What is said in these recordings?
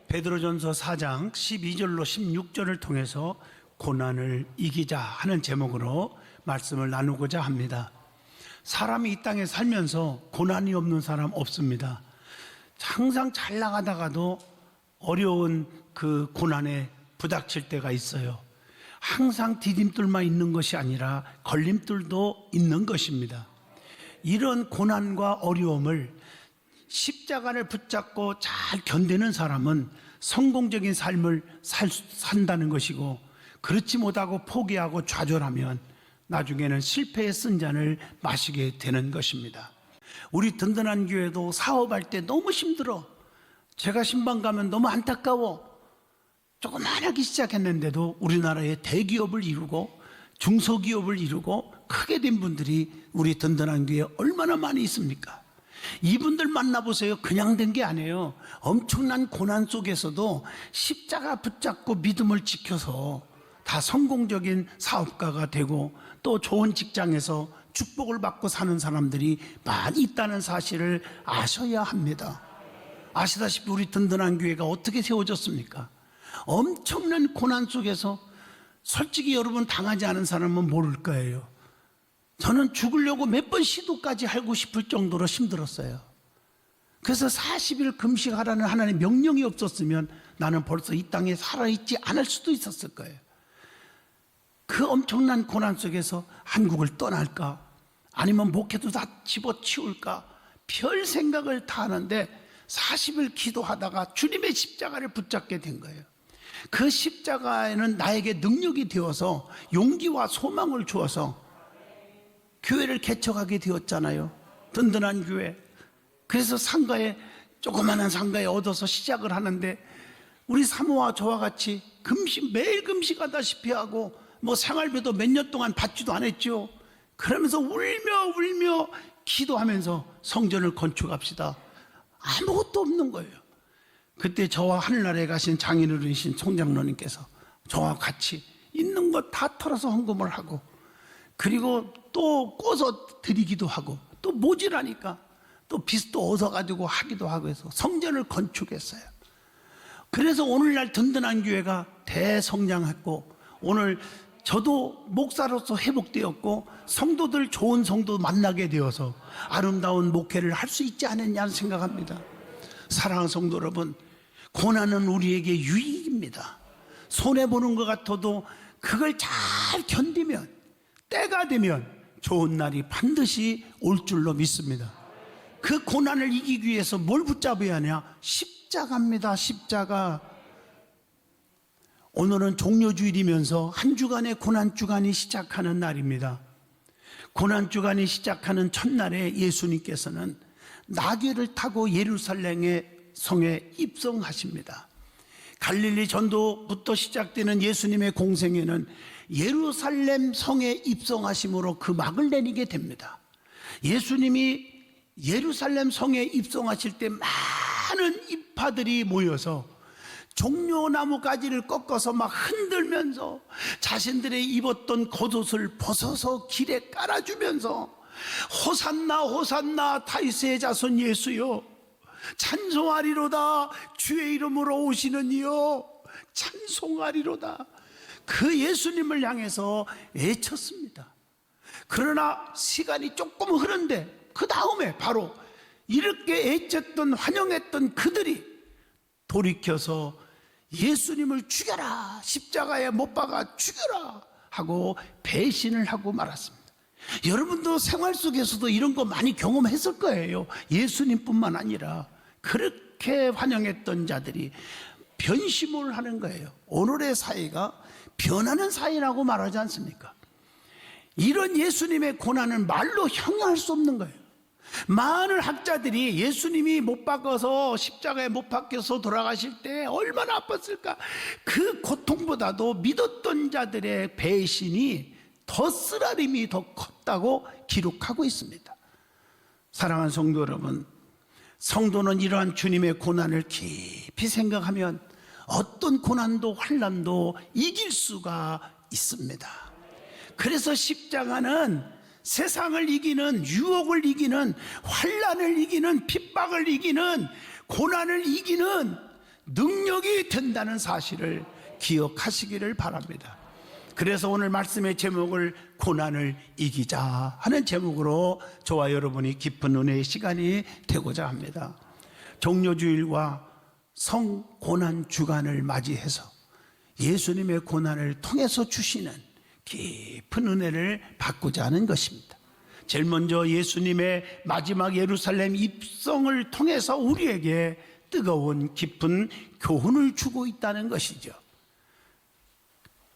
베드로전서 4장 12절로 16절을 통해서 고난을 이기자 하는 제목으로 말씀을 나누고자 합니다. 사람이 이 땅에 살면서 고난이 없는 사람 없습니다. 항상 잘 나가다가도 어려운 그 고난에 부닥칠 때가 있어요. 항상 디딤돌만 있는 것이 아니라 걸림돌도 있는 것입니다. 이런 고난과 어려움을 십자가를 붙잡고 잘 견디는 사람은 성공적인 삶을 산다는 것이고, 그렇지 못하고 포기하고 좌절하면 나중에는 실패의 쓴 잔을 마시게 되는 것입니다. 우리 든든한 교회도 사업할 때 너무 힘들어. 제가 신방 가면 너무 안타까워. 조그만하게 시작했는데도 우리나라의 대기업을 이루고 중소기업을 이루고 크게 된 분들이 우리 든든한 교회에 얼마나 많이 있습니까? 이분들 만나보세요. 그냥 된 게 아니에요. 엄청난 고난 속에서도 십자가 붙잡고 믿음을 지켜서 다 성공적인 사업가가 되고 또 좋은 직장에서 축복을 받고 사는 사람들이 많이 있다는 사실을 아셔야 합니다. 아시다시피 우리 든든한 교회가 어떻게 세워졌습니까? 엄청난 고난 속에서 솔직히 여러분 당하지 않은 사람은 모를 거예요. 저는 죽으려고 몇 번 시도까지 하고 싶을 정도로 힘들었어요. 그래서 40일 금식하라는 하나님의 명령이 없었으면 나는 벌써 이 땅에 살아있지 않을 수도 있었을 거예요. 그 엄청난 고난 속에서 한국을 떠날까? 아니면 목회도 다 집어치울까? 별 생각을 다 하는데 40일 기도하다가 주님의 십자가를 붙잡게 된 거예요. 그 십자가에는 나에게 능력이 되어서 용기와 소망을 주어서 교회를 개척하게 되었잖아요. 든든한 교회. 그래서 상가에, 조그마한 상가에 얻어서 시작을 하는데, 우리 사모와 저와 같이 매일 금식하다시피 하고 뭐 생활비도 몇 년 동안 받지도 않았죠. 그러면서 울며 기도하면서 성전을 건축합시다. 아무것도 없는 거예요. 그때 저와 하늘나라에 가신 장인어른이신 총장로님께서 저와 같이 있는 것 다 털어서 헌금을 하고, 그리고 또 꿔서 드리기도 하고, 또 모자라니까 또 빚도 얻어가지고 하기도 하고 해서 성전을 건축했어요. 그래서 오늘날 든든한 교회가 대성장했고, 오늘 저도 목사로서 회복되었고, 성도들 좋은 성도 만나게 되어서 아름다운 목회를 할 수 있지 않았냐 생각합니다. 사랑하는 성도 여러분, 고난은 우리에게 유익입니다. 손해보는 것 같아도 그걸 잘 견디면 때가 되면 좋은 날이 반드시 올 줄로 믿습니다. 그 고난을 이기기 위해서 뭘 붙잡아야 하냐? 십자가입니다. 십자가. 오늘은 종료주일이면서 한 주간의 고난주간이 시작하는 날입니다. 고난주간이 시작하는 첫날에 예수님께서는 나귀를 타고 예루살렘의 성에 입성하십니다. 갈릴리 전도부터 시작되는 예수님의 공생애는 예루살렘 성에 입성하심으로 그 막을 내리게 됩니다. 예수님이 예루살렘 성에 입성하실 때 많은 입파들이 모여서 종려나무 가지를 꺾어서 막 흔들면서 자신들의 입었던 겉옷을 벗어서 길에 깔아주면서 호산나 호산나 다윗의 자손 예수여, 찬송하리로다 주의 이름으로 오시는 이여, 찬송하리로다, 그 예수님을 향해서 외쳤습니다. 그러나 시간이 조금 흐른데 그 다음에 바로 이렇게 애쳤던 환영했던 그들이 돌이켜서 예수님을 죽여라, 십자가에 못 박아 죽여라 하고 배신을 하고 말았습니다. 여러분도 생활 속에서도 이런 거 많이 경험했을 거예요. 예수님뿐만 아니라 그렇게 환영했던 자들이 변심을 하는 거예요. 오늘의 사회가 변하는 사회라고 말하지 않습니까? 이런 예수님의 고난은 말로 형용할 수 없는 거예요. 많은 학자들이 예수님이 못 박아서 십자가에 못 박혀서 돌아가실 때 얼마나 아팠을까, 그 고통보다도 믿었던 자들의 배신이 더 쓰라림이 더 컸다고 기록하고 있습니다. 사랑하는 성도 여러분, 성도는 이러한 주님의 고난을 깊이 생각하면 어떤 고난도 환난도 이길 수가 있습니다. 그래서 십자가는 세상을 이기는, 유혹을 이기는, 환난을 이기는, 핍박을 이기는, 고난을 이기는 능력이 된다는 사실을 기억하시기를 바랍니다. 그래서 오늘 말씀의 제목을 고난을 이기자 하는 제목으로 저와 여러분이 깊은 은혜의 시간이 되고자 합니다. 종료주일과 성고난 주간을 맞이해서 예수님의 고난을 통해서 주시는 깊은 은혜를 받고자 하는 것입니다. 제일 먼저 예수님의 마지막 예루살렘 입성을 통해서 우리에게 뜨거운 깊은 교훈을 주고 있다는 것이죠.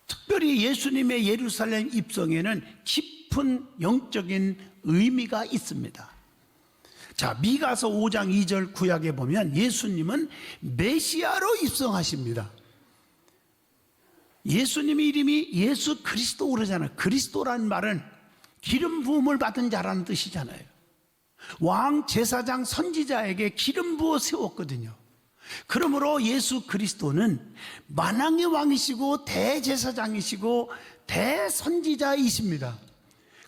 특별히 예수님의 예루살렘 입성에는 깊은 영적인 의미가 있습니다. 자, 미가서 5장 2절 구약에 보면 예수님은 메시아로 입성하십니다. 예수님의 이름이 예수 그리스도 그러잖아요. 그리스도라는 말은 기름 부음을 받은 자라는 뜻이잖아요. 왕, 제사장, 선지자에게 기름 부어 세웠거든요. 그러므로 예수 그리스도는 만왕의 왕이시고 대제사장이시고 대선지자이십니다.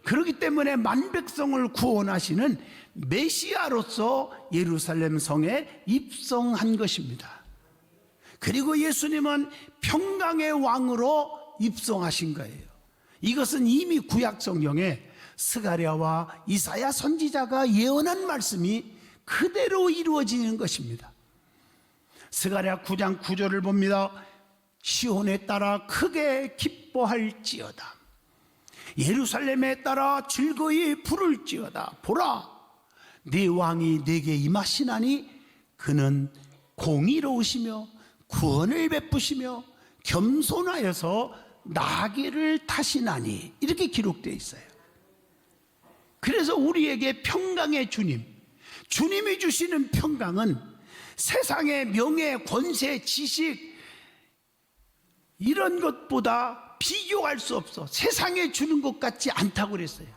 그렇기 때문에 만백성을 구원하시는 메시아로서 예루살렘 성에 입성한 것입니다. 그리고 예수님은 평강의 왕으로 입성하신 거예요. 이것은 이미 구약 성경에 스가랴와 이사야 선지자가 예언한 말씀이 그대로 이루어지는 것입니다. 스가랴 9장 9절을 봅니다. 시온에 따라 크게 기뻐할지어다. 예루살렘에 따라 즐거이 부를지어다. 보라, 네 왕이 내게 임하시나니 그는 공의로우시며 구원을 베푸시며 겸손하여서 나귀를 타시나니, 이렇게 기록되어 있어요. 그래서 우리에게 평강의 주님, 주님이 주시는 평강은 세상의 명예, 권세, 지식 이런 것보다 비교할 수 없어. 세상에 주는 것 같지 않다고 그랬어요.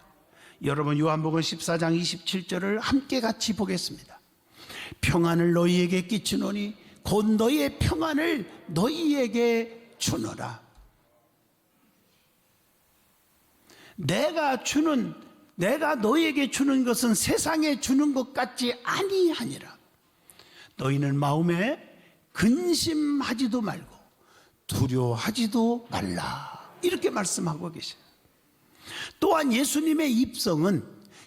여러분, 요한복음 14장 27절을 함께 같이 보겠습니다. 평안을 너희에게 끼치노니 곧 너희의 평안을 너희에게 주노라. 내가 너희에게 주는 것은 세상에 주는 것 같지 아니하니라. 너희는 마음에 근심하지도 말고 두려워하지도 말라. 이렇게 말씀하고 계세요. 또한 예수님의 입성은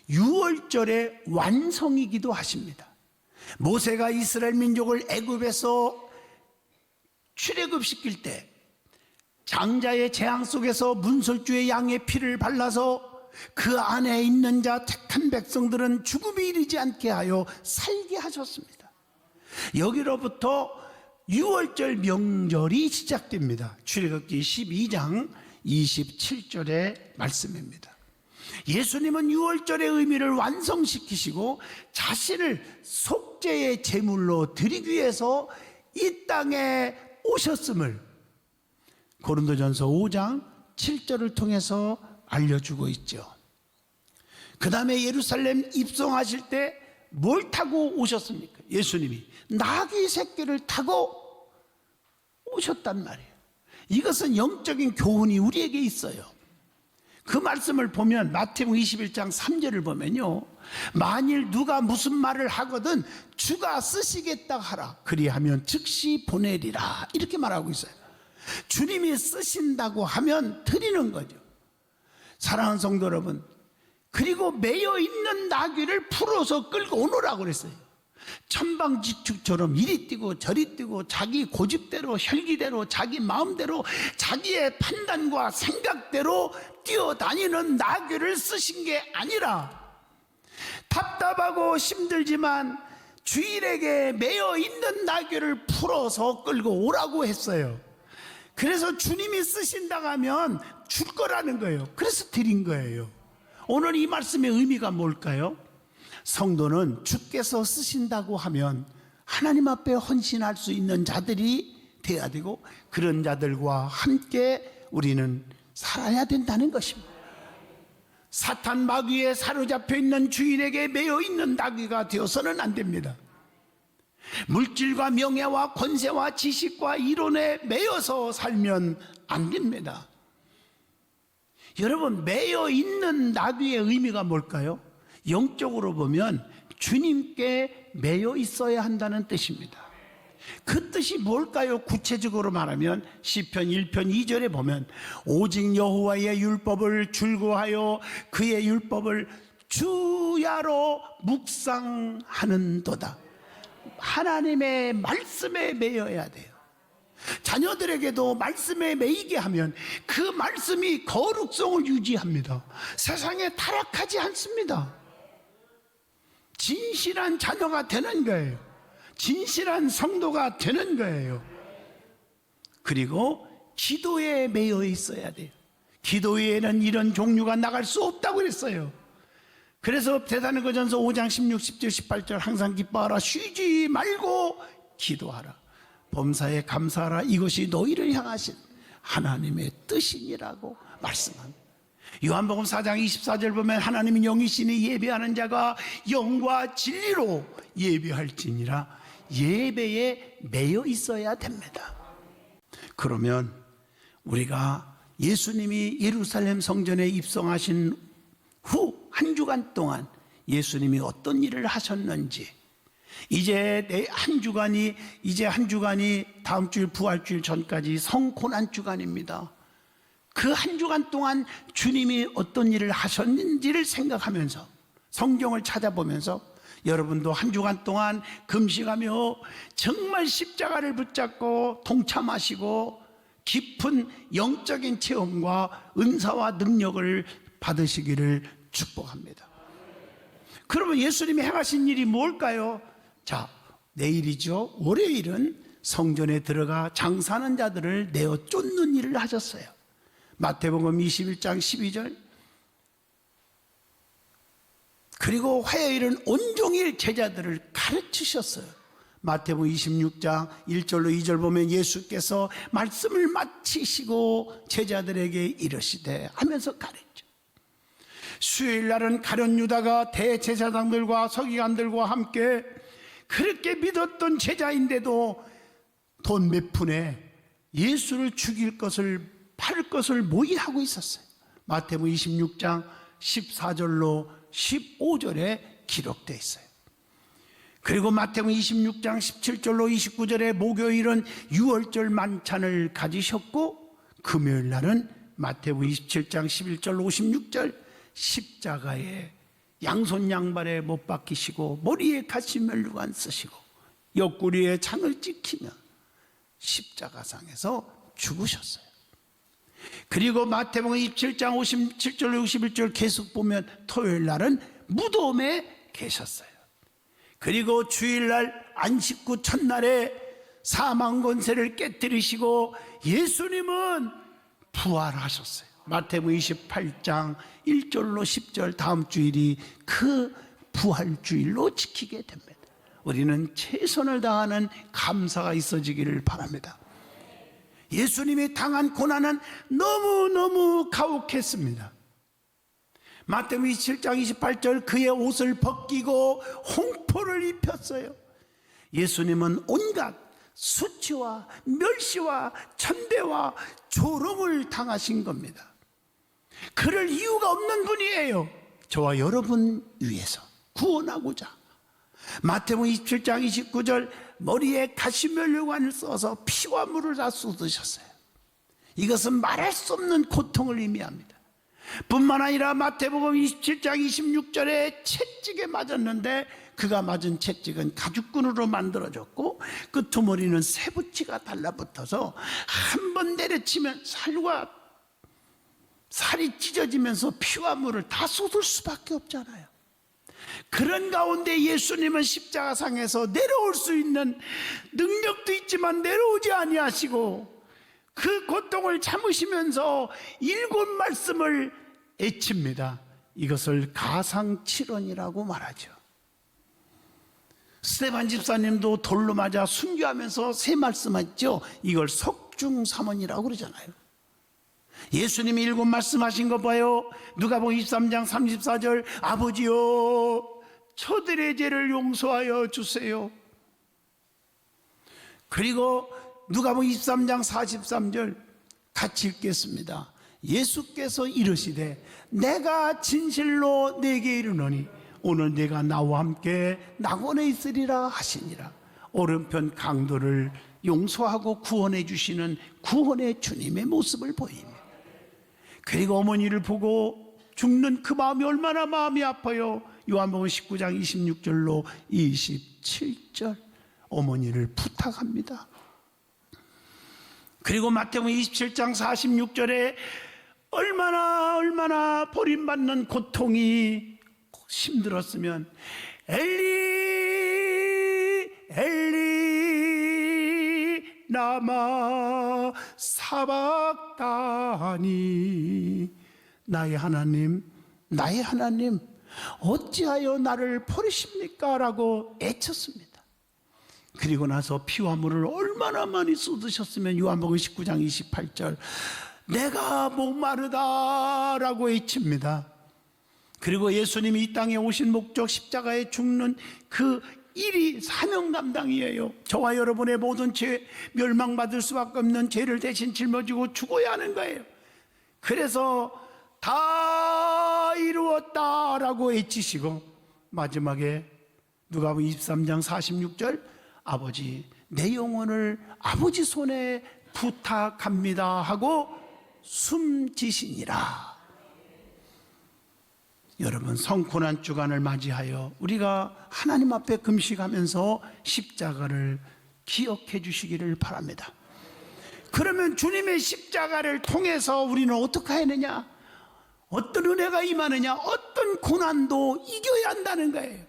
유월절의 완성이기도 하십니다. 모세가 이스라엘 민족을 애굽에서 출애굽시킬 때 장자의 재앙 속에서 문설주의 양의 피를 발라서 그 안에 있는 자 택한 백성들은 죽음에 이르지 않게 하여 살게 하셨습니다. 여기로부터 유월절 명절이 시작됩니다. 출애굽기 12장 27절의 말씀입니다. 예수님은 유월절의 의미를 완성시키시고 자신을 속죄의 제물로 드리기 위해서 이 땅에 오셨음을 고린도전서 5장 7절을 통해서 알려주고 있죠. 그 다음에 예루살렘 입성하실 때 뭘 타고 오셨습니까? 예수님이 나귀 새끼를 타고 오셨단 말이에요. 이것은 영적인 교훈이 우리에게 있어요. 그 말씀을 보면 마태복음 21장 3절을 보면요, 만일 누가 무슨 말을 하거든 주가 쓰시겠다 하라. 그리하면 즉시 보내리라. 이렇게 말하고 있어요. 주님이 쓰신다고 하면 드리는 거죠. 사랑하는 성도 여러분, 그리고 매여 있는 나귀를 풀어서 끌고 오너라고 그랬어요. 천방지축처럼 이리 뛰고 저리 뛰고 자기 고집대로 혈기대로 자기 마음대로 자기의 판단과 생각대로 뛰어다니는 나귀를 쓰신 게 아니라 답답하고 힘들지만 주인에게 매여 있는 나귀를 풀어서 끌고 오라고 했어요. 그래서 주님이 쓰신다고 하면 줄 거라는 거예요. 그래서 드린 거예요. 오늘 이 말씀의 의미가 뭘까요? 성도는 주께서 쓰신다고 하면 하나님 앞에 헌신할 수 있는 자들이 되어야 되고 그런 자들과 함께 우리는 살아야 된다는 것입니다. 사탄 마귀에 사로잡혀 있는 주인에게 매여 있는 나귀가 되어서는 안 됩니다. 물질과 명예와 권세와 지식과 이론에 매여서 살면 안 됩니다. 여러분, 매여 있는 나귀의 의미가 뭘까요? 영적으로 보면 주님께 매여 있어야 한다는 뜻입니다. 그 뜻이 뭘까요? 구체적으로 말하면 시편 1편 2절에 보면 오직 여호와의 율법을 줄구하여 그의 율법을 주야로 묵상하는도다. 하나님의 말씀에 매여야 돼요. 자녀들에게도 말씀에 매이게 하면 그 말씀이 거룩성을 유지합니다. 세상에 타락하지 않습니다. 진실한 자녀가 되는 거예요. 진실한 성도가 되는 거예요. 그리고 기도에 매여 있어야 돼요. 기도에는 이런 종류가 나갈 수 없다고 그랬어요. 그래서 데살로니가전서 5장 16, 17, 18절 항상 기뻐하라, 쉬지 말고 기도하라, 범사에 감사하라, 이것이 너희를 향하신 하나님의 뜻이니라고 말씀합니다. 요한복음 4장 24절 보면 하나님이 영이시니 예배하는 자가 영과 진리로 예배할지니라. 예배에 매여 있어야 됩니다. 그러면 우리가 예수님이 예루살렘 성전에 입성하신 후 한 주간 동안 예수님이 어떤 일을 하셨는지, 이제 한 주간이 다음 주일 부활주일 전까지 성고난 주간입니다. 그 한 주간 동안 주님이 어떤 일을 하셨는지를 생각하면서 성경을 찾아보면서 여러분도 한 주간 동안 금식하며 정말 십자가를 붙잡고 동참하시고 깊은 영적인 체험과 은사와 능력을 받으시기를 축복합니다. 그러면 예수님이 행하신 일이 뭘까요? 자, 내일이죠. 월요일은 성전에 들어가 장사하는 자들을 내어 쫓는 일을 하셨어요. 마태복음 21장 12절. 그리고 화요일은 온종일 제자들을 가르치셨어요. 마태복음 26장 1절로 2절 보면 예수께서 말씀을 마치시고 제자들에게 이르시되 하면서 가르쳐. 수요일 날은 가룟 유다가 대제사장들과 서기관들과 함께 그렇게 믿었던 제자인데도 돈 몇 푼에 예수를 죽일 것을, 팔 것을 모의하고 있었어요. 마태복음 26장 14절로 15절에 기록되어 있어요. 그리고 마태복음 26장 17절로 29절에 목요일은 유월절 만찬을 가지셨고, 금요일 날은 마태복음 27장 11절 56절 십자가에 양손 양발에 못 박히시고 머리에 가시면류관 쓰시고 옆구리에 창을 찍히며 십자가상에서 죽으셨어요. 그리고 마태복음 27장 57절 61절 계속 보면 토요일 날은 무덤에 계셨어요. 그리고 주일날 안식구 첫날에 사망 권세를 깨뜨리시고 예수님은 부활하셨어요. 마태복음 28장 1절로 10절 다음 주일이 그 부활주일로 지키게 됩니다. 우리는 최선을 다하는 감사가 있어지기를 바랍니다. 예수님이 당한 고난은 너무너무 가혹했습니다. 마태복음 27장 28절 그의 옷을 벗기고 홍포를 입혔어요. 예수님은 온갖 수치와 멸시와 천대와 조롱을 당하신 겁니다. 그럴 이유가 없는 분이에요. 저와 여러분 위해서 구원하고자. 마태복음 27장 29절 머리에 가시면류관을 써서 피와 물을 다 쏟으셨어요. 이것은 말할 수 없는 고통을 의미합니다. 뿐만 아니라 마태복음 27장 26절에 채찍에 맞았는데 그가 맞은 채찍은 가죽끈으로 만들어졌고 끄트머리는 쇠붙이가 달라붙어서 한 번 내려치면 살이 찢어지면서 피와 물을 다 쏟을 수밖에 없잖아요. 그런 가운데 예수님은 십자가상에서 내려올 수 있는 능력도 있지만 내려오지 아니하시고 그 고통을 참으시면서 7 말씀을 애칩니다. 이것을 가상칠언이라고 말하죠. 스데반 집사님도 돌로 맞아 순교하면서 세 말씀했죠. 이걸 석중삼언이라고 그러잖아요. 예수님이 7 말씀하신 거 봐요. 누가복음 23장 34절 아버지여 저들의 죄를 용서하여 주세요. 그리고 누가복음 23장 43절 같이 읽겠습니다. 예수께서 이르시되 내가 진실로 내게 이르노니 오늘 내가 나와 함께 낙원에 있으리라 하시니라. 오른편 강도를 용서하고 구원해 주시는 구원의 주님의 모습을 보입니다. 그리고 어머니를 보고 죽는 그 마음이 얼마나 마음이 아파요. 요한복음 19장 26절로 27절 어머니를 부탁합니다. 그리고 마태복음 27장 46절에 얼마나 버림받는 고통이 힘들었으면 엘리 엘리 라마 사박다니 나의 하나님 어찌하여 나를 버리십니까? 라고 애쳤습니다. 그리고 나서 피와 물을 얼마나 많이 쏟으셨으면 요한복음 19장 28절 내가 목마르다 라고 외칩니다. 그리고 예수님이 이 땅에 오신 목적 십자가에 죽는 그 일이 사명 감당이에요. 저와 여러분의 모든 죄, 멸망받을 수밖에 없는 죄를 대신 짊어지고 죽어야 하는 거예요. 그래서 다 이루었다 라고 외치시고 마지막에 누가복음 23장 46절 아버지 내 영혼을 아버지 손에 부탁합니다 하고 숨지시니라. 여러분 성고난 주간을 맞이하여 우리가 하나님 앞에 금식하면서 십자가를 기억해 주시기를 바랍니다. 그러면 주님의 십자가를 통해서 우리는 어떻게 하느냐? 어떤 은혜가 임하느냐? 어떤 고난도 이겨야 한다는 거예요.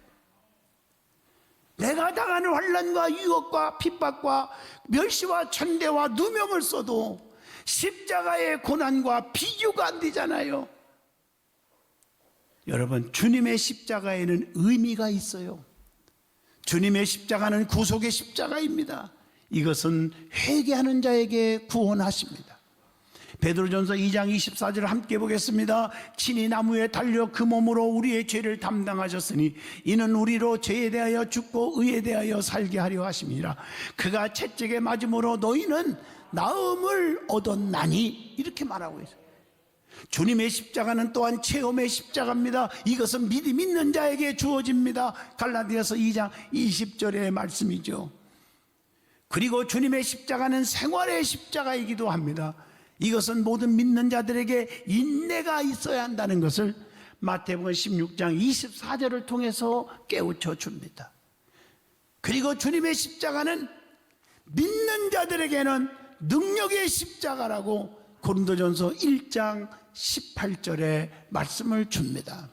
내가 당하는 환난과 유혹과 핍박과 멸시와 천대와 누명을 써도 십자가의 고난과 비교가 안 되잖아요. 여러분 주님의 십자가에는 의미가 있어요. 주님의 십자가는 구속의 십자가입니다. 이것은 회개하는 자에게 구원하십니다. 베드로전서 2장 24절을 함께 보겠습니다. 친히 나무에 달려 그 몸으로 우리의 죄를 담당하셨으니 이는 우리로 죄에 대하여 죽고 의에 대하여 살게 하려 하심이라. 그가 채찍에 맞음으로 너희는 나음을 얻었나니 이렇게 말하고 있어요. 주님의 십자가는 또한 체험의 십자가입니다. 이것은 믿음 있는 자에게 주어집니다. 갈라디아서 2장 20절의 말씀이죠. 그리고 주님의 십자가는 생활의 십자가이기도 합니다. 이것은 모든 믿는 자들에게 인내가 있어야 한다는 것을 마태복음 16장 24절을 통해서 깨우쳐 줍니다. 그리고 주님의 십자가는 믿는 자들에게는 능력의 십자가라고 고린도전서 1장 18절에 말씀을 줍니다.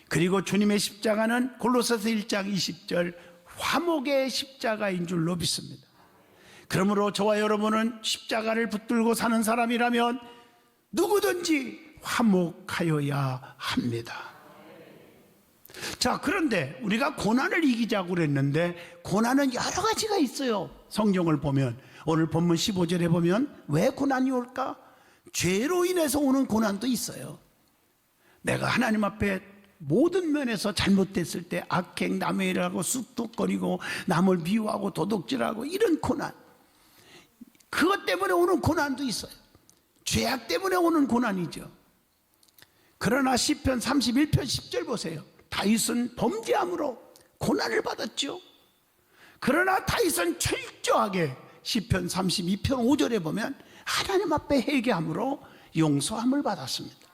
그리고 주님의 십자가는 골로새서 1장 20절 화목의 십자가인 줄로 믿습니다. 그러므로 저와 여러분은 십자가를 붙들고 사는 사람이라면 누구든지 화목하여야 합니다. 자, 그런데 우리가 고난을 이기자고 그랬는데 고난은 여러 가지가 있어요. 성경을 보면 오늘 본문 15절에 보면 왜 고난이 올까? 죄로 인해서 오는 고난도 있어요. 내가 하나님 앞에 모든 면에서 잘못됐을 때 악행, 남의 일을 하고 쑥덕거리고 남을 미워하고 도둑질하고 이런 고난, 그것 때문에 오는 고난도 있어요. 죄악 때문에 오는 고난이죠. 그러나 시편 31편 10절 보세요. 다윗은 범죄함으로 고난을 받았죠. 그러나 다윗은 철저하게 시편 32편 5절에 보면 하나님 앞에 회개함으로 용서함을 받았습니다.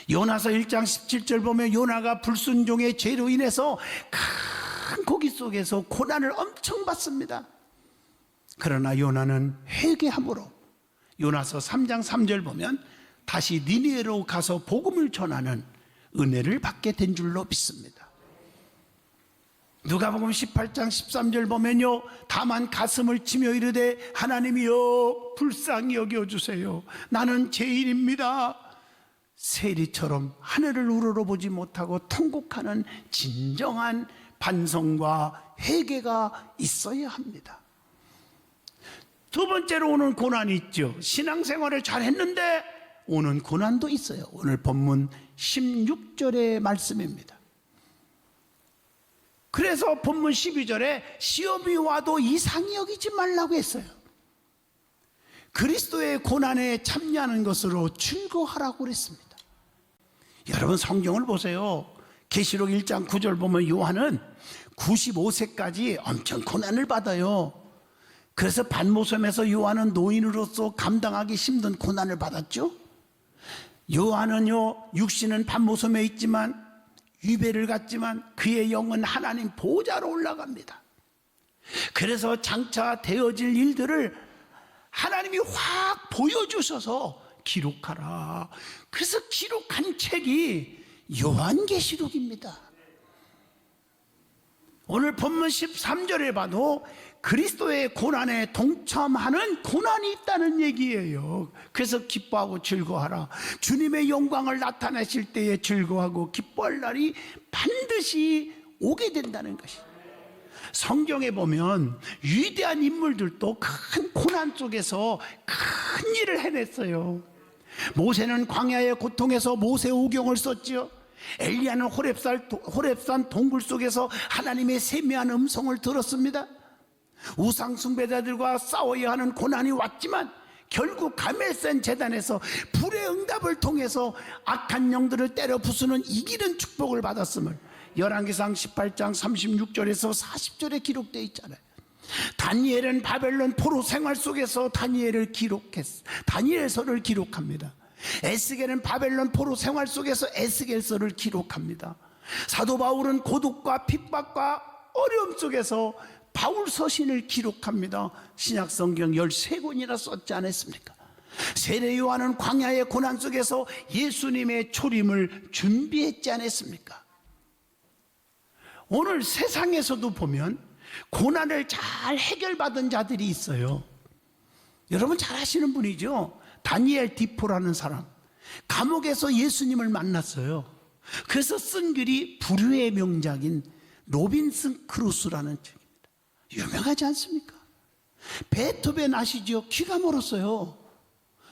요나서 1장 17절 보면 요나가 불순종의 죄로 인해서 큰 고기 속에서 고난을 엄청 받습니다. 그러나 요나는 회개함으로 요나서 3장 3절 보면 다시 니느웨로 가서 복음을 전하는 은혜를 받게 된 줄로 믿습니다. 누가복음 18장 13절 보면요, 다만 가슴을 치며 이르되 하나님이여 불쌍히 여겨주세요. 나는 죄인입니다. 세리처럼 하늘을 우러러보지 못하고 통곡하는 진정한 반성과 회개가 있어야 합니다. 두 번째로 오는 고난이 있죠. 신앙생활을 잘했는데 오는 고난도 있어요. 오늘 본문 16절의 말씀입니다. 그래서 본문 12절에 시험이 와도 이상히 여기지 말라고 했어요. 그리스도의 고난에 참여하는 것으로 즐거워하라고 그랬습니다. 여러분 성경을 보세요. 계시록 1장 9절 보면 요한은 95세까지 엄청 고난을 받아요. 그래서 반모섬에서 요한은 노인으로서 감당하기 힘든 고난을 받았죠. 요한은요, 육신은 반모섬에 있지만 위배를 갖지만 그의 영은 하나님 보좌로 올라갑니다. 그래서 장차 되어질 일들을 하나님이 확 보여주셔서 기록하라. 그래서 기록한 책이 요한계시록입니다. 오늘 본문 13절에 봐도 그리스도의 고난에 동참하는 고난이 있다는 얘기예요. 그래서 기뻐하고 즐거워하라. 주님의 영광을 나타내실 때에 즐거워하고 기뻐할 날이 반드시 오게 된다는 것이. 성경에 보면 위대한 인물들도 큰 고난 속에서 큰 일을 해냈어요. 모세는 광야의 고통에서 모세오경을 썼지요. 엘리야는 호렙산 동굴 속에서 하나님의 세미한 음성을 들었습니다. 우상 숭배자들과 싸워야 하는 고난이 왔지만 결국 가멜센 제단에서 불의 응답을 통해서 악한 영들을 때려 부수는 이기는 축복을 받았음을 열왕기상 18장 36절에서 40절에 기록되어 있잖아요. 다니엘은 바벨론 포로 생활 속에서 다니엘서를 기록합니다. 에스겔은 바벨론 포로 생활 속에서 에스겔서를 기록합니다. 사도 바울은 고독과 핍박과 어려움 속에서 바울 서신을 기록합니다. 신약 성경 13권이나 썼지 않았습니까? 세례 요한은 광야의 고난 속에서 예수님의 초림을 준비했지 않았습니까? 오늘 세상에서도 보면 고난을 잘 해결받은 자들이 있어요. 여러분 잘 아시는 분이죠. 다니엘 디포라는 사람, 감옥에서 예수님을 만났어요. 그래서 쓴 글이 불후의 명작인 로빈슨 크루소라는 책입니다. 유명하지 않습니까? 베토벤 아시죠? 귀가 멀었어요.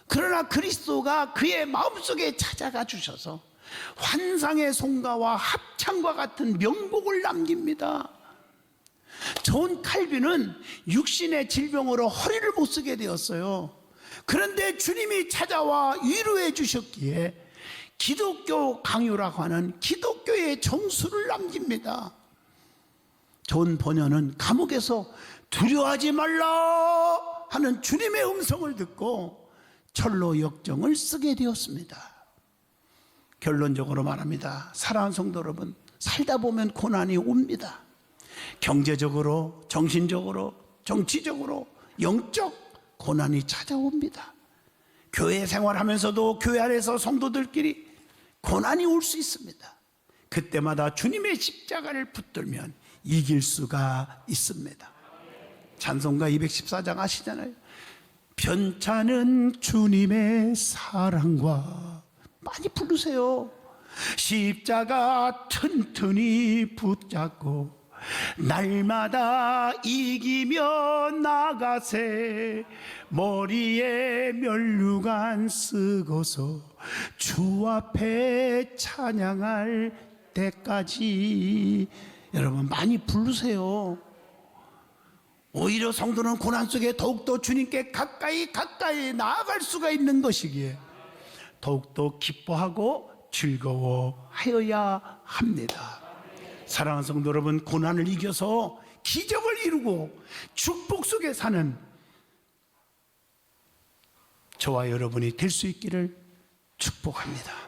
그러나 그리스도가 그의 마음속에 찾아가 주셔서 환상의 송가와 합창과 같은 명곡을 남깁니다. 존 칼빈은 육신의 질병으로 허리를 못 쓰게 되었어요. 그런데 주님이 찾아와 위로해 주셨기에 기독교 강요라고 하는 기독교의 정수를 남깁니다. 존 번연은 감옥에서 두려워하지 말라 하는 주님의 음성을 듣고 철로 역정을 쓰게 되었습니다. 결론적으로 말합니다. 사랑하는 성도 여러분, 살다 보면 고난이 옵니다. 경제적으로, 정신적으로, 정치적으로, 영적 고난이 찾아옵니다. 교회 생활하면서도 교회 안에서 성도들끼리 고난이 올 수 있습니다. 그때마다 주님의 십자가를 붙들면 이길 수가 있습니다. 찬송가 214장 아시잖아요. 편찮은 주님의 사랑과, 많이 부르세요. 십자가 튼튼히 붙잡고 날마다 이기며 나가세. 머리에 면류관 쓰고서 주 앞에 찬양할 때까지. 여러분 많이 부르세요. 오히려 성도는 고난 속에 더욱더 주님께 가까이 나아갈 수가 있는 것이기에 더욱더 기뻐하고 즐거워하여야 합니다. 사랑하는 성도 여러분, 고난을 이겨서 기적을 이루고 축복 속에 사는 저와 여러분이 될 수 있기를 축복합니다.